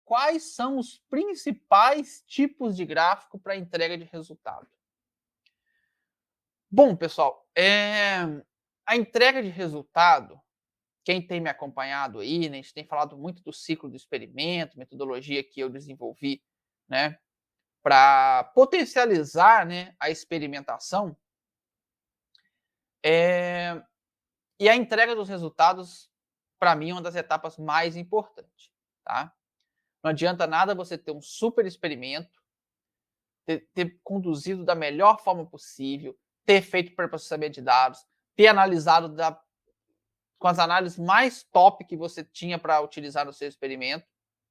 quais são os principais tipos de gráfico para entrega de resultado. Bom, pessoal, a entrega de resultado, quem tem me acompanhado aí, né, a gente tem falado muito do ciclo do experimento, metodologia que eu desenvolvi, né, para potencializar, né, a experimentação, eh, e a entrega dos resultados, para mim, é uma das etapas mais importantes, tá? Não adianta nada você ter um super experimento, ter conduzido da melhor forma possível, ter feito pré-processamento de dados, ter analisado com as análises mais top que você tinha para utilizar no seu experimento,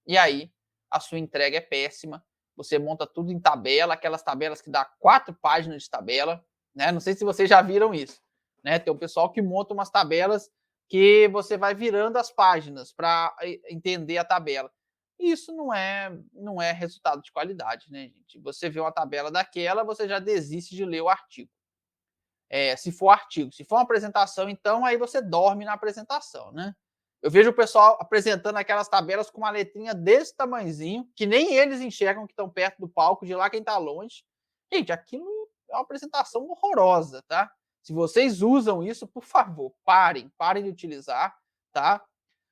e aí a sua entrega é péssima. Você monta tudo em tabela, aquelas tabelas que dá 4 páginas de tabela, né? Não sei se vocês já viram isso, né? Tem um pessoal que monta umas tabelas que você vai virando as páginas para entender a tabela. Isso não é resultado de qualidade, né, gente? Você vê uma tabela daquela, você já desiste de ler o artigo. Se for artigo. Se for uma apresentação, então, aí você dorme na apresentação, né? Eu vejo o pessoal apresentando aquelas tabelas com uma letrinha desse tamanhozinho, que nem eles enxergam que estão perto do palco, de lá quem está longe. Gente, aquilo é uma apresentação horrorosa, tá? Se vocês usam isso, por favor, parem de utilizar, tá?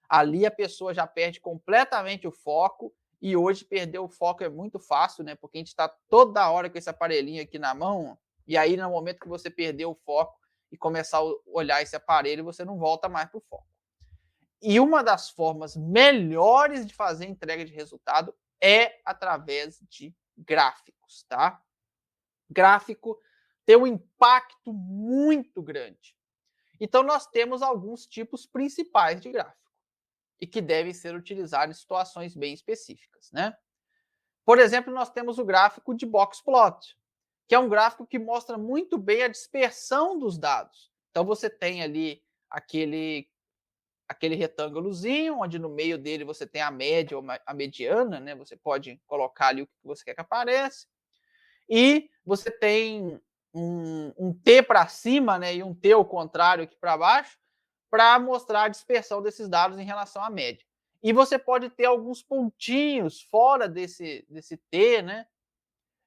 Ali a pessoa já perde completamente o foco, e hoje perder o foco é muito fácil, né? Porque a gente está toda hora com esse aparelhinho aqui na mão, e aí no momento que você perder o foco e começar a olhar esse aparelho, você não volta mais para o foco. E uma das formas melhores de fazer entrega de resultado é através de gráficos, tá? Gráfico tem um impacto muito grande. Então nós temos alguns tipos principais de gráfico e que devem ser utilizados em situações bem específicas, né? Por exemplo, nós temos o gráfico de box plot, que é um gráfico que mostra muito bem a dispersão dos dados. Então você tem ali aquele retângulozinho, onde no meio dele você tem a média ou a mediana, né? Você pode colocar ali o que você quer que apareça. E você tem um T para cima, né, e um T ao contrário aqui para baixo, para mostrar a dispersão desses dados em relação à média. E você pode ter alguns pontinhos fora desse T, né,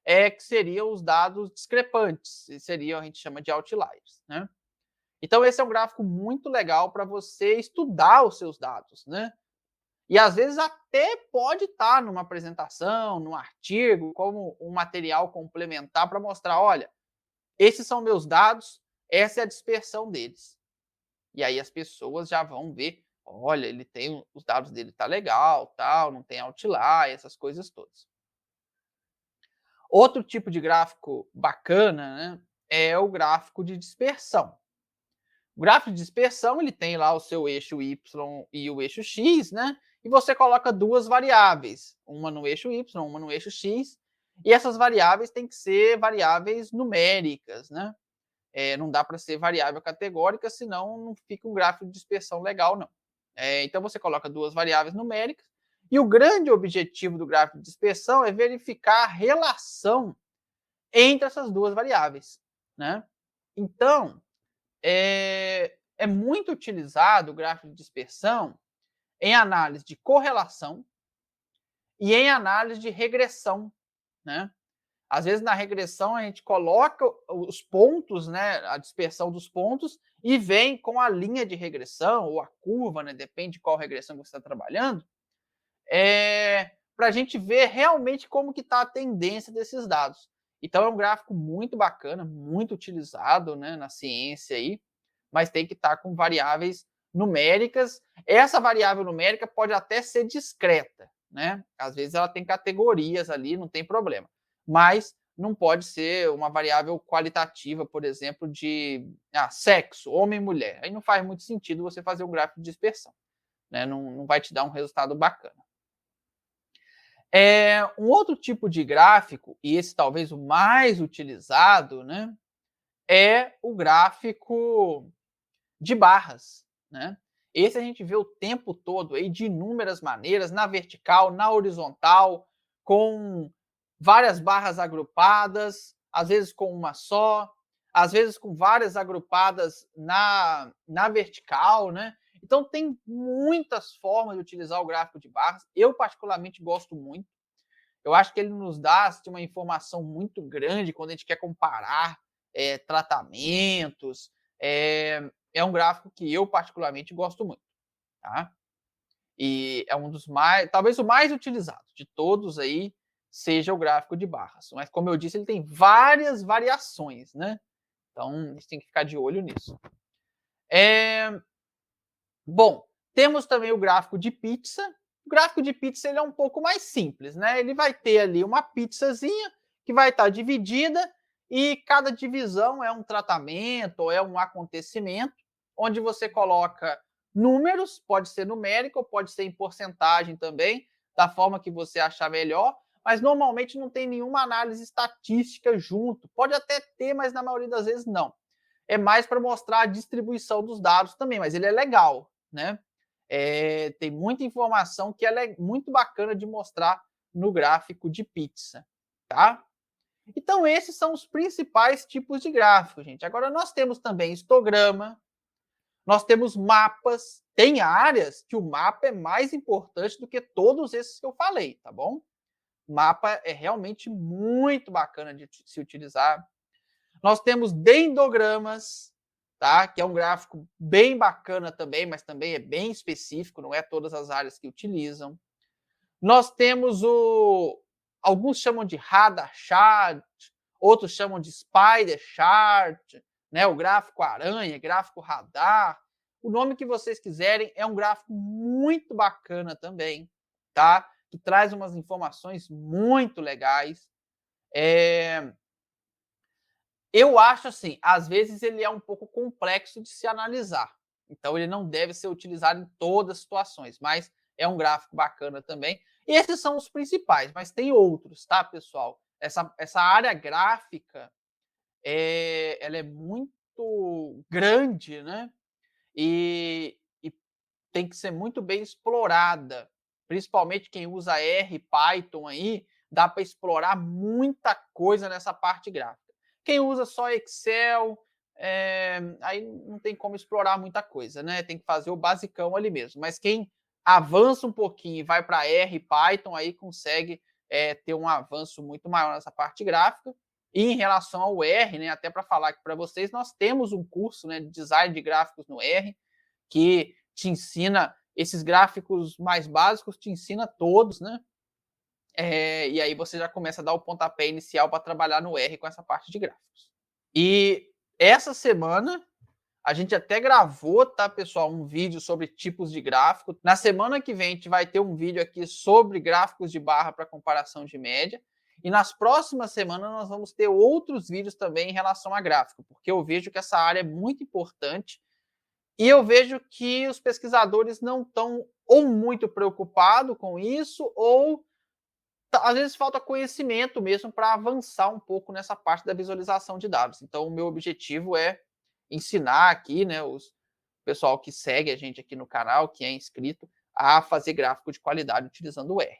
que seriam os dados discrepantes, seriam, a gente chama de outliers, né? Então esse é um gráfico muito legal para você estudar os seus dados, né? E às vezes até pode estar numa apresentação, num artigo, como um material complementar para mostrar, olha, esses são meus dados, essa é a dispersão deles. E aí as pessoas já vão ver, olha, ele tem os dados dele tá legal, tal, não tem outlier, essas coisas todas. Outro tipo de gráfico bacana, né, é o gráfico de dispersão. O gráfico de dispersão, ele tem lá o seu eixo Y e o eixo X, né? E você coloca duas variáveis, uma no eixo Y, uma no eixo X, e essas variáveis têm que ser variáveis numéricas, né? Não dá para ser variável categórica, senão não fica um gráfico de dispersão legal, não. Então você coloca duas variáveis numéricas, e o grande objetivo do gráfico de dispersão é verificar a relação entre essas duas variáveis, né? Então, é muito utilizado o gráfico de dispersão em análise de correlação e em análise de regressão, né? Às vezes na regressão a gente coloca os pontos, né, a dispersão dos pontos, e vem com a linha de regressão ou a curva, né, depende de qual regressão você está trabalhando, para a gente ver realmente como que está a tendência desses dados. Então é um gráfico muito bacana, muito utilizado, né, na ciência aí, mas tem que estar com variáveis numéricas. Essa variável numérica pode até ser discreta, né? Às vezes ela tem categorias ali, não tem problema. Mas não pode ser uma variável qualitativa, por exemplo, de sexo, homem e mulher. Aí não faz muito sentido você fazer um gráfico de dispersão, né? Não vai te dar um resultado bacana. Um outro tipo de gráfico, e esse talvez o mais utilizado, né, é o gráfico de barras, né? Esse a gente vê o tempo todo aí de inúmeras maneiras, na vertical, na horizontal, com várias barras agrupadas, às vezes com uma só, às vezes com várias agrupadas na vertical, né? Então, tem muitas formas de utilizar o gráfico de barras. Eu, particularmente, gosto muito. Eu acho que ele nos dá assim, uma informação muito grande quando a gente quer comparar tratamentos. É um gráfico que eu, particularmente, gosto muito. Tá? E é um dos mais, talvez o mais utilizado de todos aí, seja o gráfico de barras. Mas, como eu disse, ele tem várias variações, né? Então, a gente tem que ficar de olho nisso. Bom, temos também o gráfico de pizza. O gráfico de pizza ele é um pouco mais simples, né? Ele vai ter ali uma pizzazinha que vai estar dividida e cada divisão é um tratamento ou é um acontecimento, onde você coloca números, pode ser numérico, pode ser em porcentagem também, da forma que você achar melhor, mas normalmente não tem nenhuma análise estatística junto. Pode até ter, mas na maioria das vezes não. É mais para mostrar a distribuição dos dados também, mas ele é legal, né? Tem muita informação que ela é muito bacana de mostrar no gráfico de pizza, tá? Então, esses são os principais tipos de gráfico, gente. Agora, nós temos também histograma, nós temos mapas. Tem áreas que o mapa é mais importante do que todos esses que eu falei, tá bom? Mapa é realmente muito bacana de se utilizar. Nós temos dendogramas, tá? Que é um gráfico bem bacana também, mas também é bem específico, não é todas as áreas que utilizam. Nós temos alguns chamam de radar chart, outros chamam de spider chart, né? O gráfico aranha, gráfico radar, o nome que vocês quiserem, é um gráfico muito bacana também, tá? Que traz umas informações muito legais. Eu acho assim, às vezes ele é um pouco complexo de se analisar. Então ele não deve ser utilizado em todas as situações, mas é um gráfico bacana também. E esses são os principais, mas tem outros, tá, pessoal? Essa área gráfica, ela é muito grande, né? E tem que ser muito bem explorada. Principalmente quem usa R, Python aí, dá para explorar muita coisa nessa parte gráfica. Quem usa só Excel, aí não tem como explorar muita coisa, né? Tem que fazer o basicão ali mesmo. Mas quem avança um pouquinho e vai para R, Python, aí consegue ter um avanço muito maior nessa parte gráfica. E em relação ao R, né, até para falar aqui para vocês, nós temos um curso, né, de design de gráficos no R, que te ensina esses gráficos mais básicos, te ensina todos, né? E aí você já começa a dar o pontapé inicial para trabalhar no R com essa parte de gráficos. E essa semana a gente até gravou, tá, pessoal, um vídeo sobre tipos de gráfico. Na semana que vem a gente vai ter um vídeo aqui sobre gráficos de barra para comparação de média. E nas próximas semanas nós vamos ter outros vídeos também em relação a gráfico, porque eu vejo que essa área é muito importante e eu vejo que os pesquisadores não estão ou muito preocupados com isso, ou às vezes falta conhecimento mesmo para avançar um pouco nessa parte da visualização de dados. Então, o meu objetivo é ensinar aqui, né, o pessoal que segue a gente aqui no canal, que é inscrito, a fazer gráfico de qualidade utilizando o R.